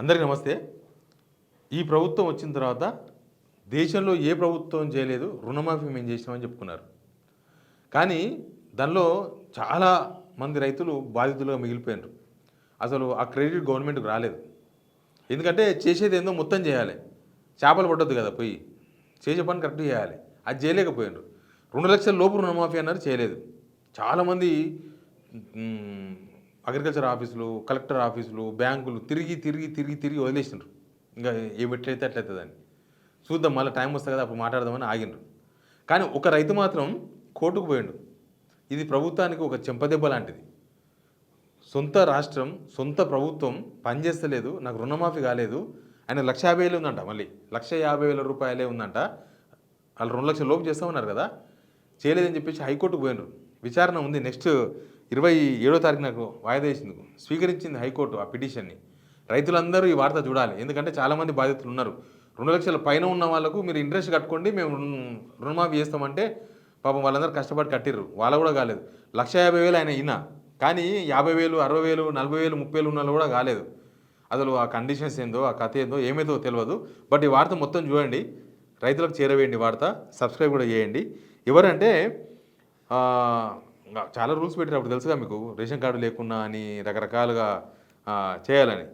అందరికీ నమస్తే. ఈ ప్రభుత్వం వచ్చిన తర్వాత దేశంలో ఏ ప్రభుత్వం చేయలేదు రుణమాఫీ మేము చేసినామని చెప్పుకున్నారు. కానీ దానిలో చాలా మంది రైతులు బాధితులుగా మిగిలిపోయినారు. అసలు ఆ క్రెడిట్ గవర్నమెంట్‌కి రాలేదు. ఎందుకంటే చేసేది ఏందో మొత్తం చేయాలి. చేపలు పట్టొద్దు కదా పోయి. చేసే పని కరెక్ట్‌గా చేయాలి. అది చేయలేకపోయినారు. 2,00,000 లోపు రుణమాఫీ అన్నారు, చేయలేదు. చాలామంది అగ్రికల్చర్ ఆఫీసులు, కలెక్టర్ ఆఫీసులు, బ్యాంకులు తిరిగి వదిలేసినారు. ఇంకా ఎట్లయితే అట్లయితదని. చూద్దాం మళ్ళీ టైం వస్తుంది కదా అప్పుడు మాట్లాడదామని ఆగినరు. కానీ ఒక రైతు మాత్రం కోర్టుకు పోయిండు. ఇది ప్రభుత్వానికి ఒక చెంపదెబ్బ లాంటిది. సొంత రాష్ట్రం, సొంత ప్రభుత్వం పనిచేస్తలేదు, నాకు రుణమాఫీ కాలేదు. ఆయన 1,50,000 ఉందంట, మళ్ళీ 1,50,000 రూపాయలే ఉందంట. వాళ్ళు 2,00,000 లోపు చేస్తామన్నారు కదా, చేయలేదని చెప్పేసి హైకోర్టుకు పోయినరు. విచారణ ఉంది, నెక్స్ట్ 27వ తారీఖు నాకు వాయిదా వేసింది, స్వీకరించింది హైకోర్టు ఆ పిటిషన్ని. రైతులందరూ ఈ వార్త చూడాలి, ఎందుకంటే చాలామంది బాధితులు ఉన్నారు. 2,00,000 పైన ఉన్న వాళ్ళకు మీరు ఇంట్రెస్ట్ కట్టుకోండి, మేము రుణమాఫీ చేస్తామంటే పాపం వాళ్ళందరూ కష్టపడి కట్టిర్రు, వాళ్ళ కూడా కాలేదు. 1,50,000 ఆయన అయినా కానీ 50,000, 60,000, 40,000, 30,000 ఉన్న వాళ్ళు కూడా కాలేదు. అసలు ఆ కండిషన్స్ ఏందో, ఆ కథ ఏందో ఏమైందో తెలియదు. బట్ ఈ వార్త మొత్తం చూడండి, రైతులకు చేరవేయండి వార్త, సబ్స్క్రైబ్ కూడా చేయండి. ఎవరంటే చాలా రూల్స్ పెట్టారు అప్పుడు, తెలుసుగా మీకు, రేషన్ కార్డు లేకున్నా అని రకరకాలుగా చేయాలని.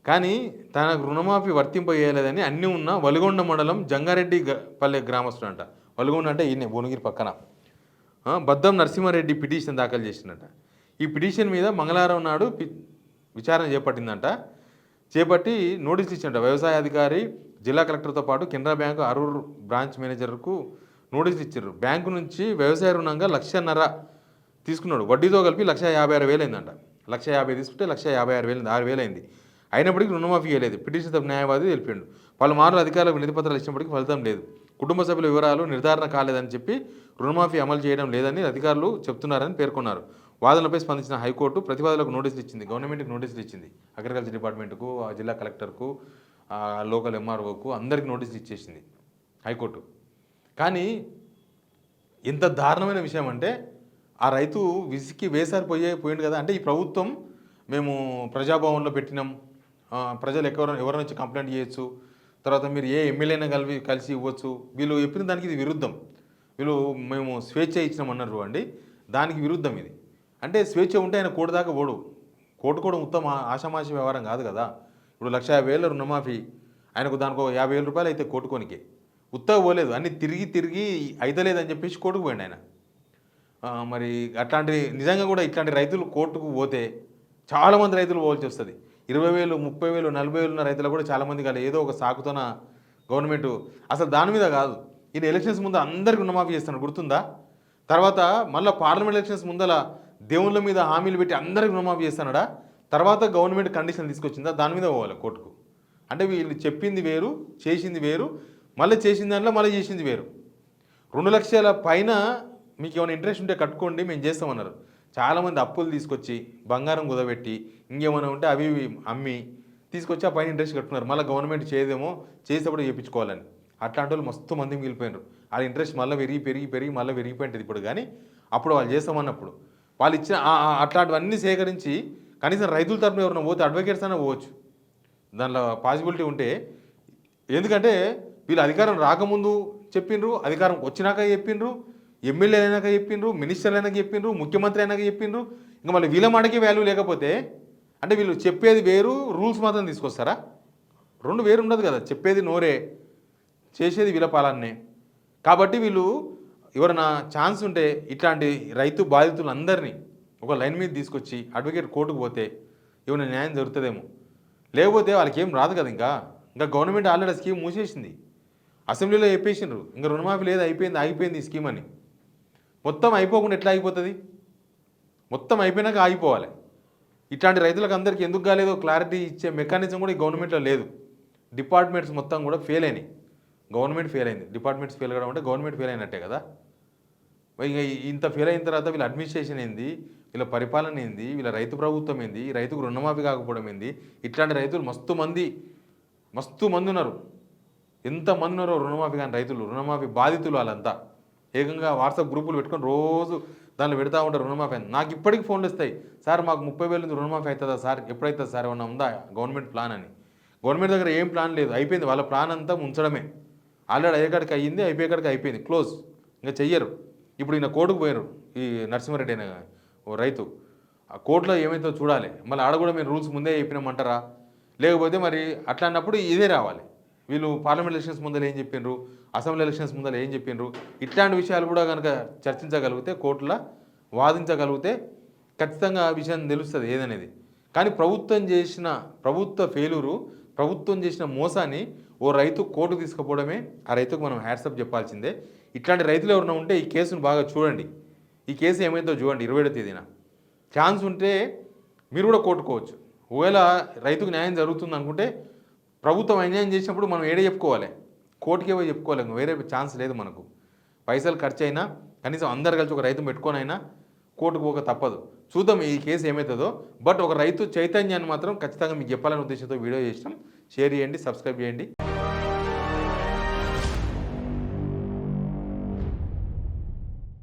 కానీ తనకు రుణమాఫీ వర్తింపజేయలేదని అన్నీ ఉన్న వలిగొండ మండలం జంగారెడ్డి పల్లె గ్రామస్తుడు అంట. వలిగొండ అంటే ఈయన భువనగిరి పక్కన. బద్దం నరసింహారెడ్డి పిటిషన్ దాఖలు చేసిందట. ఈ పిటిషన్ మీద మంగళవారం నాడు విచారణ చేపట్టి నోటీసులు ఇచ్చిందట. వ్యవసాయ అధికారి, జిల్లా కలెక్టర్తో పాటు కెనరా బ్యాంకు అరూర్ బ్రాంచ్ మేనేజర్కు నోటీసులు ఇచ్చారు. బ్యాంకు నుంచి వ్యవసాయ రుణంగా 1,50,000 తీసుకున్నాడు, వడ్డీతో కలిపి 1,56,000 అయిందంట. 1,50,000 తీసుకుంటే 1,56,000 6,000 అయింది. అయినప్పటికీ రుణమాఫీ చేయలేదు. పిటిషన్ తరపు న్యాయవాది తెలిపాడు. పలుమార్లు అధికారులకు వినతి పత్రాలు ఇచ్చినప్పటికీ ఫలితం లేదు. కుటుంబ సభ్యుల వివరాలు నిర్ధారణ కాలేదని చెప్పి రుణమాఫీ అమలు చేయడం లేదని అధికారులు చెప్తున్నారని పేర్కొన్నారు. వాదనలపై స్పందించిన హైకోర్టు ప్రతివాదులకు నోటీసులు ఇచ్చింది, గవర్నమెంట్కి నోటీసులు ఇచ్చింది, అగ్రికల్చర్ డిపార్ట్మెంట్కు, జిల్లా కలెక్టర్కు, లోకల్ ఎంఆర్ఓకు అందరికీ నోటీసులు ఇచ్చేసింది హైకోర్టు. కానీ ఎంత దారుణమైన విషయం అంటే, ఆ రైతు విసికి పోయిండు కదా. అంటే ఈ ప్రభుత్వం మేము ప్రజాభవన్లో పెట్టినాం, ప్రజలు ఎవరైనా వచ్చి కంప్లైంట్ చేయొచ్చు, తర్వాత మీరు ఏ ఎమ్మెల్యేనా కలిసి ఇవ్వచ్చు, వీళ్ళు చెప్పిన దానికి ఇది విరుద్ధం. వీళ్ళు మేము స్వేచ్ఛ ఇచ్చినామన్నారు అండి, దానికి విరుద్ధం ఇది. అంటే స్వేచ్ఛ ఉంటే ఆయన కోర్టు దాకా పోడు. కోర్టు కూడా ఉత్తమ ఆషామాషి వ్యవహారం కాదు కదా. ఇప్పుడు 1,50,000 రుణమాఫీ, ఆయనకు దానికి 50,000 రూపాయలు అయితే కోర్టుకోనికి ఉత్తగా పోలేదు, అన్ని తిరిగి అయితలేదని చెప్పేసి కోర్టుకు పోయిండు ఆయన. మరి అట్లాంటి నిజంగా కూడా ఇట్లాంటి రైతులు కోర్టుకు పోతే చాలామంది రైతులు పోవాల్సి వస్తుంది. 20,000, 30,000, 40,000 ఉన్న రైతులు కూడా చాలామంది కాదు, ఏదో ఒక సాకుతోన గవర్నమెంట్ అసలు దాని మీద కాదు. ఈయన ఎలక్షన్స్ ముందు అందరికీ రుణమాఫీ చేస్తున్నాడు, గుర్తుందా? తర్వాత మళ్ళీ పార్లమెంట్ ఎలక్షన్స్ ముందల దేవుళ్ళ మీద హామీలు పెట్టి అందరికీ రుణమాఫీ చేస్తున్నాడా? తర్వాత గవర్నమెంట్ కండిషన్ తీసుకొచ్చిందా, దాని మీద పోవాలి కోర్టుకు. అంటే వీళ్ళు చెప్పింది వేరు, చేసింది వేరు, మళ్ళీ చేసిన దాంట్లో మళ్ళీ చేసింది వేరు. 2,00,000 పైన మీకు ఏమైనా ఇంట్రెస్ట్ ఉంటే కట్టుకోండి, మేము చేస్తామన్నారు. చాలామంది అప్పులు తీసుకొచ్చి బంగారం కుదబెట్టి ఇంకేమైనా ఉంటే అవి అమ్మి తీసుకొచ్చి ఆ పైన ఇంట్రెస్ట్ కట్టుకున్నారు. మళ్ళీ గవర్నమెంట్ చేయదేమో, చేసేప్పుడు చేయించుకోవాలని. అట్లాంటి వాళ్ళు మస్తు మంది మిగిలిపోయినారు. ఆ ఇంట్రెస్ట్ మళ్ళీ పెరిగి మళ్ళీ పెరిగిపోయింటుంది ఇప్పుడు. కానీ అప్పుడు వాళ్ళు చేస్తామన్నప్పుడు వాళ్ళు ఇచ్చిన అట్లాంటివన్నీ సేకరించి కనీసం రైతుల తరపున ఎవరైనా పోతే అడ్వకేట్స్ అయినా పోవచ్చు, దానిలో పాసిబిలిటీ ఉంటే. ఎందుకంటే వీళ్ళు అధికారం రాకముందు చెప్పిండ్రు, అధికారం వచ్చినాక చెప్పిండ్రు, ఎమ్మెల్యే అయినాక చెప్పిండ్రు, మినిస్టర్లు అయినాక చెప్పిండ్రు, ముఖ్యమంత్రి అయినాక చెప్పిండ్రు. ఇంకా మళ్ళీ వీళ్ళ మాటకి వాల్యూ లేకపోతే అంటే వీళ్ళు చెప్పేది వేరు, రూల్స్ మాత్రం తీసుకొస్తారా? రెండు వేరు ఉండదు కదా. చెప్పేది నోరే, చేసేది వీళ్ళ పాలన్నే. కాబట్టి వీళ్ళు ఎవరైనా ఛాన్స్ ఉంటే ఇట్లాంటి రైతు బాధితులందరినీ ఒక లైన్ మీద తీసుకొచ్చి అడ్వకేట్ కోర్టుకు పోతే ఏమైనా న్యాయం జరుగుతుందేమో. లేకపోతే వాళ్ళకి ఏం రాదు కదా. ఇంకా గవర్నమెంట్ ఆల్రెడీ స్కీమ్ మూసేసింది, అసెంబ్లీలో చెప్పేసిండ్రు ఇంకా రుణమాఫీ లేదు, ఆగిపోయింది ఈ స్కీమ్ అని. మొత్తం అయిపోకుండా ఎట్లా అయిపోతుంది? మొత్తం అయిపోయినాక ఆగిపోవాలి. ఇట్లాంటి రైతులకు అందరికీ ఎందుకు కాలేదో క్లారిటీ ఇచ్చే మెకానిజం కూడా ఈ గవర్నమెంట్లో లేదు. డిపార్ట్మెంట్స్ మొత్తం కూడా ఫెయిల్ అయినాయి. గవర్నమెంట్ ఫెయిల్ అయింది, డిపార్ట్మెంట్స్ ఫెయిల్ కావడం అంటే గవర్నమెంట్ ఫెయిల్ అయినట్టే కదా. ఇక ఇంత ఫెయిల్ అయిన తర్వాత వీళ్ళ అడ్మినిస్ట్రేషన్ ఏంది, వీళ్ళ పరిపాలన ఏంది, వీళ్ళ రైతు ప్రభుత్వం ఏంది, రైతుకు రుణమాఫీ కాకపోవడం ఏంది? ఇట్లాంటి రైతులు మస్తు మంది ఉన్నారు. ఎంతమంది ఉన్నారో రుణమాఫీ కానీ రైతులు, రుణమాఫీ బాధితులు వాళ్ళంతా. ఏకంగా వాట్సాప్ గ్రూపులు పెట్టుకొని రోజు దానిలో పెడతా ఉంటారు రుణమాఫీ అని. నాకు ఇప్పటికీ ఫోన్లు వస్తాయి, సార్ మాకు 30,000 రుణమాఫీ అవుతుందా సార్, ఎప్పుడైతుంది సార్, ఏమన్నా ఉందా గవర్నమెంట్ ప్లాన్ అని. గవర్నమెంట్ దగ్గర ఏం ప్లాన్ లేదు, అయిపోయింది. వాళ్ళ ప్లాన్ అంతా ఉంచడమే. ఆల్రెడీ అయ్యేకాడికి అయ్యింది, అయిపోయేకాడికి అయిపోయింది, క్లోజ్. ఇంకా చెయ్యరు. ఇప్పుడు ఈయన కోర్టుకు పోయారు, ఈ నరసింహారెడ్డి అనే ఓ రైతు. ఆ కోర్టులో ఏమైతే చూడాలి. మళ్ళీ ఆడ కూడా మేము రూల్స్ ముందే చెప్పినామంటారా? లేకపోతే మరి అట్లా అన్నప్పుడు ఇదే రావాలి. వీళ్ళు పార్లమెంట్ ఎలక్షన్స్ ముందర ఏం చెప్పిండ్రు, అసెంబ్లీ ఎలక్షన్స్ ముందర ఏం చెప్పిండ్రు, ఇట్లాంటి విషయాలు కూడా కనుక చర్చించగలిగితే, కోర్టులో వాదించగలిగితే ఖచ్చితంగా ఆ విషయం తెలుస్తుంది ఏదనేది. కానీ ప్రభుత్వ ఫెయిల్యూరు, ప్రభుత్వం చేసిన మోసాన్ని ఓ రైతు కోర్టు తీసుకుపోవడమే ఆ రైతుకు మనం హ్యాట్సప్ చెప్పాల్సిందే. ఇట్లాంటి రైతులు ఎవరైనా ఉంటే ఈ కేసును బాగా చూడండి. ఈ కేసు ఏమైందో చూడండి. 27వ తేదీన ఛాన్స్ ఉంటే మీరు కూడా కోర్టుకోవచ్చు. ఒకవేళ రైతుకు న్యాయం జరుగుతుంది అనుకుంటే, ప్రభుత్వం అన్యాయం చేసినప్పుడు మనం ఏడే చెప్పుకోవాలి, కోర్టుకే పోయి చెప్పుకోవాలి. వేరే ఛాన్స్ లేదు మనకు. పైసలు ఖర్చు అయినా కనీసం అందరు కలిసి ఒక రైతు పెట్టుకొనైనా కోర్టుకు పోక తప్పదు. చూద్దాం ఈ కేసు ఏమవుతుందో. బట్ ఒక రైతు చైతన్యాన్ని మాత్రం ఖచ్చితంగా మీకు చెప్పాలనే ఉద్దేశంతో వీడియో చేసినాం. షేర్ చేయండి, సబ్స్క్రైబ్ చేయండి.